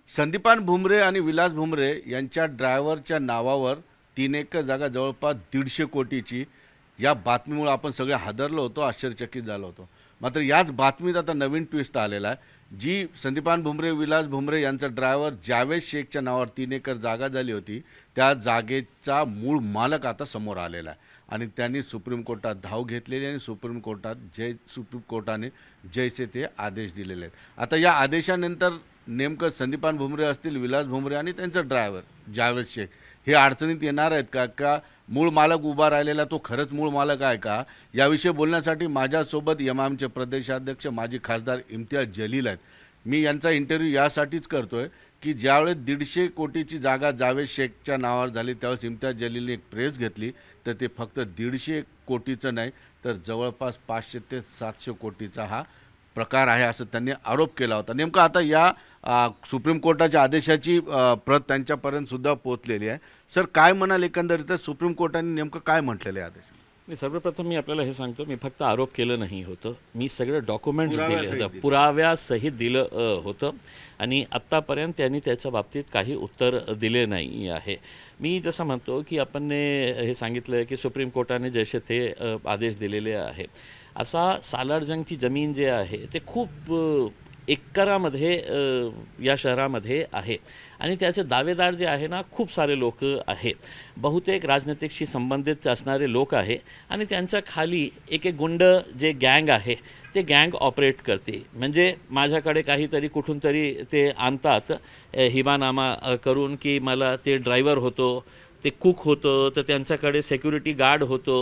संदीपान भुमरे आणि विलास भुमरे यांच्या ड्रायव्हरच्या नावावर 3 एकर जागा जवळपास 150 कोटीची या बातमीमुळे आपण सगळे हादरलो होतो, आश्चर्यचकित झालो होतो. मात्र याच बातमीत आता नवीन ट्विस्ट आलेला आहे. जी संदीपान भुमरे विलास भुमरे यांचा ड्रायव्हर जावेद शेखच्या नावावर 3 एकर जागा झाली होती, त्या जागेचा मूळ मालक आता समोर आलेला आहे आणि त्यांनी सुप्रीम कोर्टात धाव घेतलेली आणि सुप्रीम कोर्टाने जैसे ते आदेश दिलेले आहेत. आता या आदेशानंतर नेमकं संदीपान भुमरे असतील, विलास भुमरे आणि त्यांचा ड्रायव्हर जावेद शेख हे अडचणीत येणार आहेत का मूळ मालक उभा राहिलेला तो खरंच मूळ मालक आहे का, याविषयी बोलण्यासाठी माझ्यासोबत यमामचे प्रदेशाध्यक्ष माजी खासदार इम्तियाज जलील आहेत. मी यांचा इंटरव्ह्यू यासाठीच करतोय की ज्यावेळेस 150 कोटीची जागा जावेद शेखच्या नावावर झाली त्यावेळेस इम्तियाज जलीलने एक प्रेस घेतली तर ते फक्त 150 कोटीचं नाही तर जवळपास 500 ते 700 कोटीचा हा प्रकार आहे असं त्यांनी आरोप केला होता. नेमकं आता या सुप्रीम कोर्टाच्या आदेशाची प्रत त्यांच्यापर्यंत सुद्धा पोहोचलेली आहे. सर, काय म्हणाल एकंदरीत सुप्रीम कोर्टाने नेमकं काय म्हटलेलं आहे आदेश? सर्वप्रथम मी आपल्याला हे सांगतो, मी फक्त आरोप केलं नाही होतं, मी सगळे डॉक्युमेंट्स दिले होतं, पुराव्यासहित दिलं होतं आणि आत्तापर्यंत त्यांनी त्याच्या बाबतीत काही उत्तर दिले नाही आहे. मी जसं म्हणतो की आपण हे सांगितलं की सुप्रीम कोर्टाने जसे ते आदेश दिलेले आहे. असा सालारजंगची जमीन जे आहे ते खूप एकरामध्ये या शहरामध्ये आहे आणि त्याचे दावेदार जे आहे ना खूप सारे लोक आहे, बहुतेक राजनीतिकशी संबंधित असणारे लोक आहे आणि त्यांच्या खाली एक गुंड जे गँग आहे ते गँग ऑपरेट करते. म्हणजे माझ्याकडे काहीतरी कुठून तरी ते आणतात हिबानामा करून की मला ते ड्रायव्हर होतो, ते कुक होतं, तर त्यांच्याकडे सिक्युरिटी गार्ड होतो,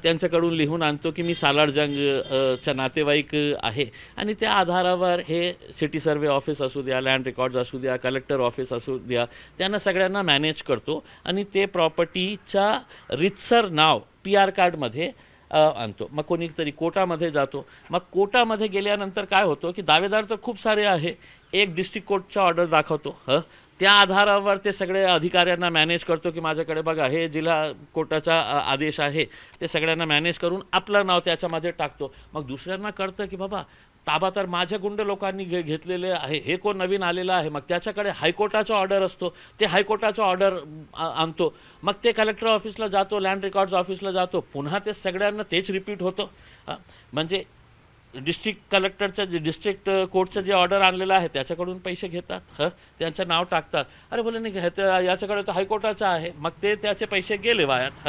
त्यांच्याकडून लिहून आणतो की मी सालारजंगचा नातेवाईक आहे आणि त्या आधारावर हे सिटी सर्वे ऑफिस असू द्या, लँड रेकॉर्ड्स असू द्या, कलेक्टर ऑफिस असू द्या, त्यांना सगळ्यांना मॅनेज करतो आणि ते प्रॉपर्टीच्या रितसर नाव PR कार्डमध्ये आणतो. मग कोणीतरी कोर्टामध्ये जातो. मग कोर्टामध्ये गेल्यानंतर काय होतं की दावेदार तर खूप सारे आहे, एक डिस्ट्रिक्ट कोर्टचा ऑर्डर दाखवतो, त्या आधारावर ते सगळे अधिकाऱ्यांना मॅनेज करतो की माझ्याकडे बघा हे जिल्हा कोर्टाचा आदेश आहे, ते सगळ्यांना मॅनेज करून आपलं नाव त्याच्यामध्ये टाकतो. मग दुसऱ्यांना कळतं की बाबा ताबा तर माझ्या गुंड लोकांनी घेतलेले आहे, हे कोण नवीन आलेलं आहे. मग त्याच्याकडे हायकोर्टाचा ऑर्डर असतो, ते हायकोर्टाचा ऑर्डर आणतो. मग ते कलेक्टर ऑफिसला जातो, लँड रेकॉर्ड्स ऑफिसला जातो, पुन्हा ते सगळ्यांना तेच रिपीट होतं. म्हणजे डिस्ट्रिक्ट कलेक्टरचं जे डिस्ट्रिक्ट कोर्टचं जे ऑर्डर आणलेलं आहे त्याच्याकडून पैसे घेतात, त्यांचं नाव टाकतात. अरे बोले नाही याच्याकडे तर हायकोर्टाचं आहे, मग ते त्याचे पैसे गेले वायात.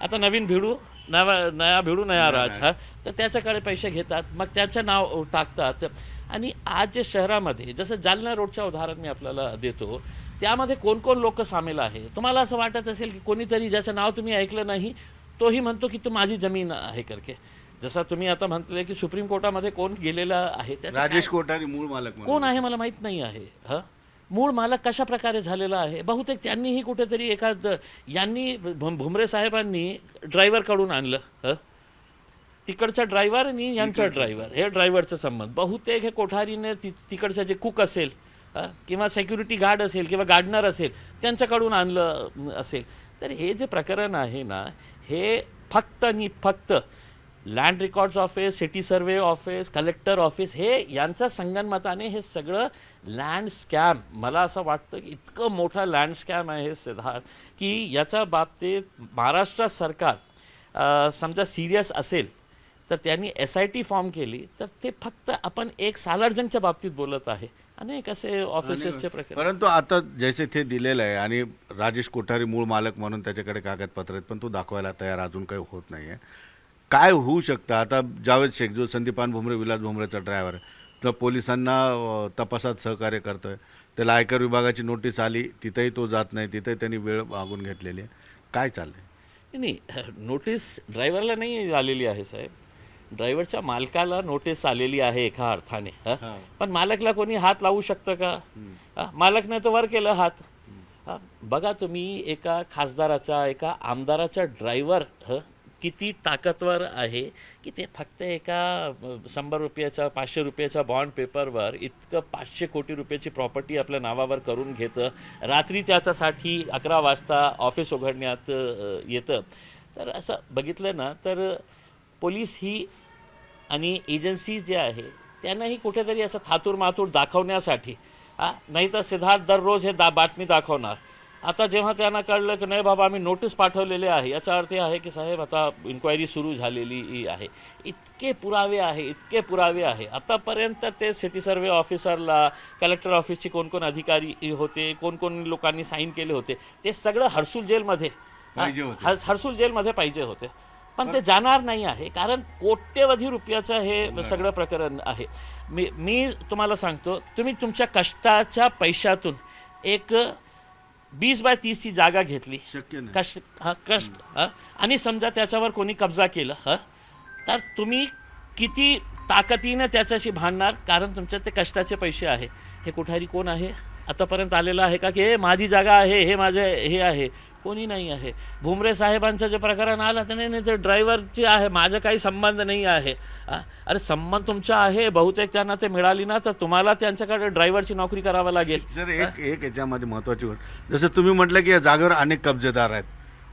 आता नवीन भिडू नया भिडू नया राज, तर त्याच्याकडे पैसे घेतात, मग त्याचं नाव टाकतात. आणि आज जे शहरामध्ये जसं जालना रोडचं उदाहरण मी आपल्याला देतो, त्यामध्ये कोण कोण लोक सामील आहे. तुम्हाला असं वाटत असेल की कोणीतरी ज्याचं नाव तुम्ही ऐकलं नाही तोही म्हणतो की तू माझी जमीन आहे करके. जसं तुम्ही आता म्हटले की सुप्रीम कोर्टामध्ये कोण गेलेला आहे, राजेश कोठारी मूळ मालक कोण आहे मला माहीत नाही आहे. मूळ मालक कशा प्रकारे झालेला आहे, बहुतेक त्यांनीही कुठेतरी यांनी भुमरे साहेबांनी ड्रायव्हरकडून आणलं, तिकडचा ड्रायव्हर आणि यांचा ड्रायव्हर, हे ड्रायव्हरचा संबंध. बहुतेक हे कोठारीने तिकडचं जे कुक असेल किंवा सिक्युरिटी गार्ड असेल किंवा गार्डनर असेल त्यांच्याकडून आणलं असेल. तर हे जे प्रकरण आहे ना, हे फक्त आणि फक्त land records office, city survey office, collector office हे यांच्या संगनमताने हे सगळं लँड स्कॅम, मला असं वाटतं की इतकं मोठा लँड स्कॅम आहे सिद्धार्थ की याच्या बाबतीत महाराष्ट्र सरकार समजा सिरियस असेल तर त्यांनी SIT फॉर्म केली तर ते फक्त आपण एक सालारजंगच्या बाबतीत बोलत आहे, अनेक असे ऑफिसेसचे प्रकार. परंतु आता जैसे ते दिलेलं आहे आणि राजेश कोठारी मूळ मालक म्हणून त्याच्याकडे कागदपत्र आहेत, पण तो दाखवायला तयार अजून काही होत नाही आहे. काय होऊ शकतं आता? जावेद शेख जो संदीपान भुमरे विलास भुमरेचा ड्रायव्हर आहे, तर पोलिसांना तपासात सहकार्य करतोय, त्याला आयकर विभागाची नोटीस आली, तिथंही तो जात नाही, तिथंही त्यांनी वेळ मागून घेतलेली आहे. काय चाललंय? नाही, नोटीस ड्रायव्हरला नाही आलेली आहे साहेब, ड्रायव्हरच्या मालकाला नोटीस आलेली आहे एका अर्थाने. पण मालकला कोणी हात लावू शकतं का? मालकने तो वर केलं हात. बघा तुम्ही, एका खासदाराचा एका आमदाराचा ड्रायव्हर किती ताकदवर आहे की ते फक्त एका 100 रुपयाचा 500 रुपयाचा बॉन्ड पेपरवर इतकं 500 कोटी रुपयाची प्रॉपर्टी आपल्या नावावर करून घेतं. रात्री त्याच्यासाठी 11 वाजता ऑफिस उघडण्यात येतं. तर असं बघितलं ना तर पोलीस ही आणि एजन्सीज जे आहे त्यांनाही कुठेतरी असं थातूर मातूर दाखवण्यासाठी नाही तर सिद्धार्थ दररोज हे बातमी दाखवणार. आता जेव्हा त्यांना कळलं की नाही बाबा आम्ही नोटीस पाठवलेले आहे, याचा अर्थ आहे की साहेब आता इन्क्वायरी सुरू झालेली आहे. इतके पुरावे आहे. आतापर्यंत ते सिटी सर्वे ऑफिसरला, कलेक्टर ऑफिसचे कोण अधिकारी होते, कोण लोकांनी साईन केले होते, ते सगळं हर्सूल जेलमध्ये हर्सूल जेलमध्ये पाहिजे होते. पण ते जाणार नाही आहे, कारण कोट्यवधी रुपयाचं हे सगळं प्रकरण आहे. मी तुम्हाला सांगतो, तुम्ही तुमच्या कष्टाच्या पैशातून एक 20x30 ची जागा घेतली, कष्ट आणि समजा त्याच्यावर कोणी कब्जा केलं, तर तुम्ही किती ताकदीने त्याच्याशी भांडणार, कारण तुमच्या ते कष्टाचे पैसे आहे. हे कुठारी कोण आहे आतापर्यंत आलेलं आहे का की हे माझी जागा आहे, हे माझे हे आहे? कोणी नाही आहे. भुमरे साहेबांचं जे प्रकरण आलं तर नाही ते ड्रायव्हरचे आहे, माझा काही संबंध नाही आहे. अरे संबंध तुमचा आहे, बहुतेक त्यांना ते मिळाली ना तर तुम्हाला त्यांच्याकडे ड्रायव्हरची नोकरी करावी लागेल. जर एक याच्यामध्ये महत्त्वाची गोष्ट, जसं तुम्ही म्हटलं की या जागेवर अनेक कब्जेदार आहेत,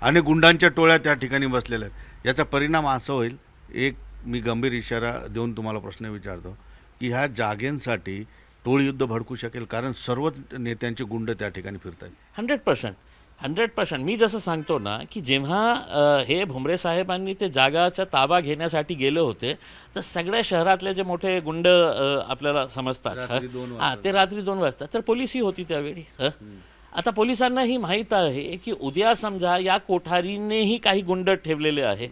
अनेक गुंडांच्या टोळ्या त्या ठिकाणी बसलेल्या आहेत. याचा परिणाम असा होईल, एक मी गंभीर इशारा देऊन तुम्हाला प्रश्न विचारतो की ह्या जागेंसाठी टोळीयुद्ध भडकू शकेल, कारण सर्व नेत्यांचे गुंड त्या ठिकाणी फिरत आहेत. 100%. मी जसं सांगतो ना की जेव्हा हे भुमरे साहेबांनी ते जागाचा ताबा घेण्यासाठी गेले होते, तर सगळ्या शहरातले जे मोठे गुंड आपल्याला समजतात, ते रात्री 2 वाजता, तर पोलिसही होती त्यावेळी. आता पोलिसांनाही माहीत आहे की उद्या समजा या कोठारीनेही काही गुंड ठेवलेले आहे.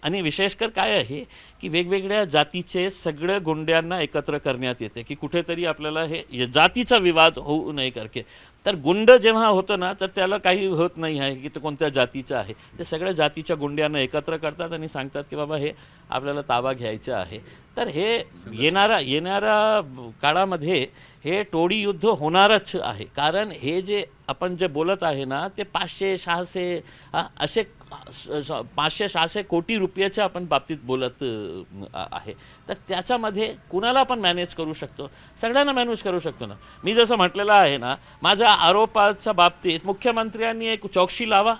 आणि विशेषकर काय आहे की वेगवेगळ्या जातीचे सगळ्या गुंड्यांना एकत्र करण्यात येते की कुठेतरी आपल्याला हे जातीचा विवाद होऊ नये करके. तर गुंड जेव्हा होतं ना तर त्याला काही होत नाही आहे की तो कोणत्या जातीचं आहे. ते सगळ्या जातीच्या गुंड्यांना एकत्र करतात आणि सांगतात की बाबा हे आपल्याला ताबा घ्यायचा आहे. तर हे येणाऱ्या काळामध्ये हे टोळी युद्ध होणारच आहे, कारण हे जे आपण जे बोलत आहे ना ते 500-600 असे 500-600 कोटी रुपयाच्या आपण बाबतीत बोलत आहे. तर त्याच्यामध्ये कुणाला पण मॅनेज करू शकतो, सगळ्यांना मॅनेज करू शकतो ना. मी जसं म्हटलेलं आहे ना, माझ्या आरोपाच्या बाबतीत मुख्यमंत्र्यांनी एक चौकशी लावा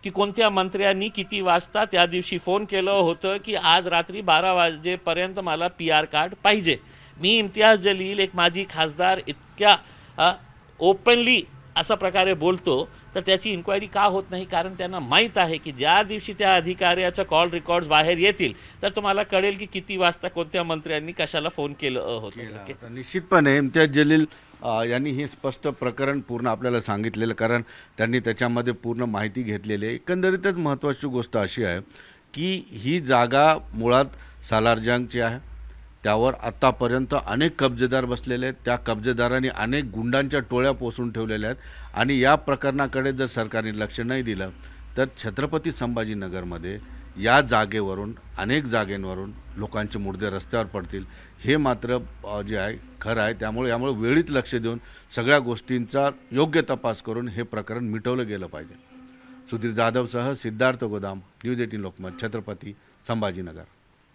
की कोणत्या मंत्र्यांनी किती वाजता त्या दिवशी फोन केलं होतं की आज रात्री 12 वाजेपर्यंत मला PR कार्ड पाहिजे. मी इम्तियाज जलील, एक माजी खासदार, इतक्या ओपनली अशा प्रकारे बोलतो, तर त्याची इन्क्वायरी का होत नाही? कारण त्यांना माहीत आहे की ज्या दिवशी त्या अधिकाऱ्याचा कॉल रेकॉर्ड्स बाहेर येतील तर तुम्हाला कळेल की किती वाजता कोणत्या मंत्र्यांनी कशाला फोन केलं होतं. निश्चितपणे इम्तियाज जलील यांनी हे स्पष्ट प्रकरण पूर्ण आपल्याला सांगितलेलं, कारण त्यांनी त्याच्यामध्ये पूर्ण माहिती घेतलेली आहे. एकंदरीतच महत्त्वाची गोष्ट अशी आहे की ही जागा मुळात सालारजंगची आहे, त्यावर आत्तापर्यंत अनेक कब्जेदार बसलेले आहेत. त्या कब्जेदारांनी अनेक गुंडांच्या टोळ्या पोसून ठेवलेल्या आहेत. आणि या प्रकरणाकडे जर सरकारने लक्ष नाही दिलं तर छत्रपती संभाजीनगरमध्ये या जागेवरून अनेक जागेंवरून लोकांचे मुर्दे रस्त्यावर पडतील. हे मात्र जे आहे खरं आहे. त्यामुळे वेळीच लक्ष देऊन सगळ्या गोष्टींचा योग्य तपास करून हे प्रकरण मिटवलं गेलं पाहिजे. सुधीर जाधवसह सिद्धार्थ गोदाम, न्यूज 18 लोकमत, छत्रपती संभाजीनगर.